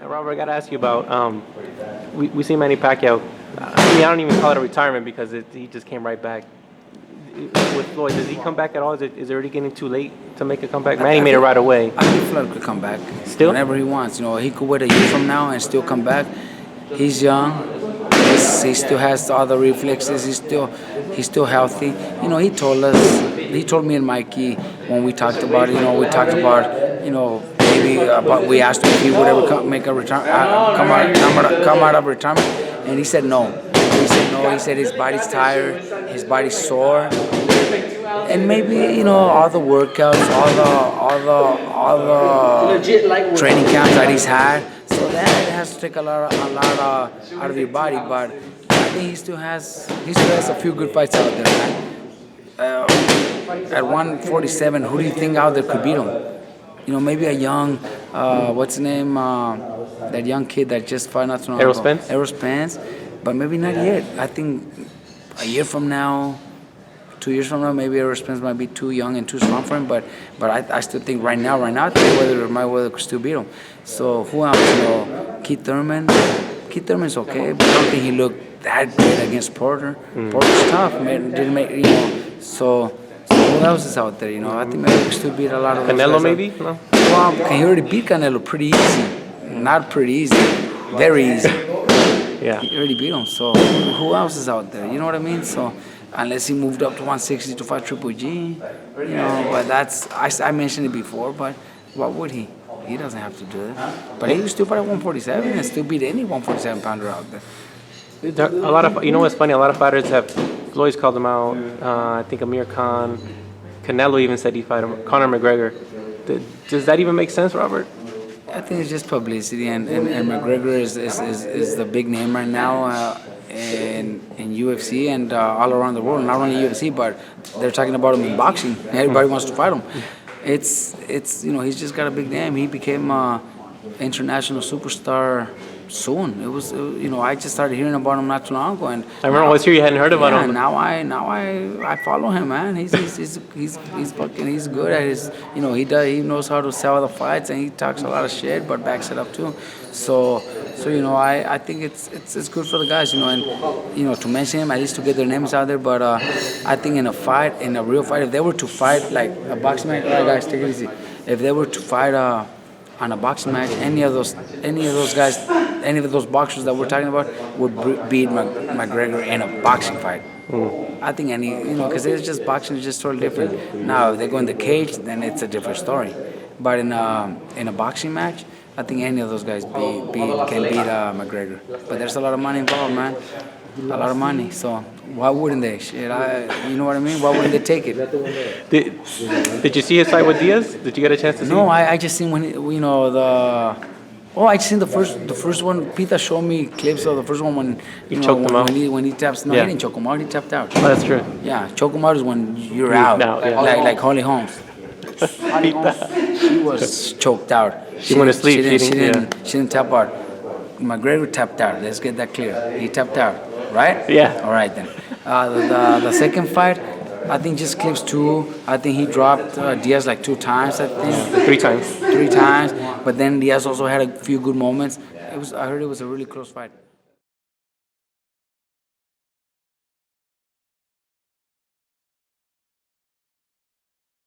Robert, I got to ask you about we see Manny Pacquiao. I mean, I don't even call it a retirement because he just came right back. With Floyd, does he come back at all? Is it already getting too late to make a comeback? Manny made it right away. I think Floyd could come back. Still? Whenever he wants. He could wait a year from now and still come back. He's young. He still has all the reflexes. He's still healthy. He told me and Mikey when we talked about it. We talked about maybe we asked him if he would ever come out of retirement, and he said no. He said his body's tired, his body's sore, and maybe all the workouts, all the training camps that he's had. So that has to take a lot out of your body. But I think he still has a few good fights out there, man. At 147, who do you think out there could beat him? Maybe a young, what's his name? That young kid that just fought not too long ago. Errol Spence. But maybe not yet. I think a year from now, 2 years from now, maybe Errol Spence might be too young and too strong for him. But I still think right now, Mayweather could still beat him. So who else? Keith Thurman. Keith Thurman's okay, but I don't think he looked that good against Porter. Porter's tough, man. Didn't make So who else is out there? I think maybe could still beat a lot of those Canelo, guys. maybe? No. Well, he already beat Canelo pretty easy. Not pretty easy, very easy. Yeah. He already beat him. So who else is out there? You know what I mean? So unless he moved up to 160 to fight Triple G, but that's I mentioned it before. But what would he? He doesn't have to do it. But he used to fight at 147 and still beat any 147 pounder out there. A lot of what's funny? A lot of fighters have. Floyd's called him out. I think Amir Khan, Canelo even said he'd fight him. Conor McGregor. Does that even make sense, Robert? I think it's just publicity, and McGregor is the big name right now in UFC and all around the world. Not only UFC, but they're talking about him in boxing. Everybody wants to fight him. It's he's just got a big name. He became an international superstar soon. It was I just started hearing about him not too long ago, and I remember I was here. You hadn't heard about him. Now I follow him, man. He's fucking he's good at his he knows how to sell the fights, and he talks a lot of shit but backs it up too. So I think it's good for the guys, and to mention him, at least to get their names out there. But I think in a real fight, if they were to fight like a boxing match, all right, guys, take it easy. If they were to fight on a boxing match, any of those guys, any of those boxers that we're talking about would beat McGregor in a boxing fight. I think because it's just boxing is just totally different. Now if they go in the cage, then it's a different story. But in a boxing match, I think any of those guys can beat McGregor. But there's a lot of money involved, man. A lot of money. So why wouldn't they? Shit, you know what I mean? Why wouldn't they take it? Did you see his fight with Diaz? Did you get a chance to see? No, I just seen when I just seen the first one. Pita showed me clips of the first one when choked him out. When he taps. No, he didn't choke him out. He tapped out. Oh, that's true. Yeah, choke him out is when you're out. Like Holly Holmes. She was choked out. She went to sleep. She didn't tap out. McGregor tapped out. Let's get that clear. He tapped out, right? Yeah. All right then. The second fight, I think just clips 2. I think he dropped Diaz like 2 times. I think 3 times. 3 times. But then Diaz also had a few good moments. I heard it was a really close fight.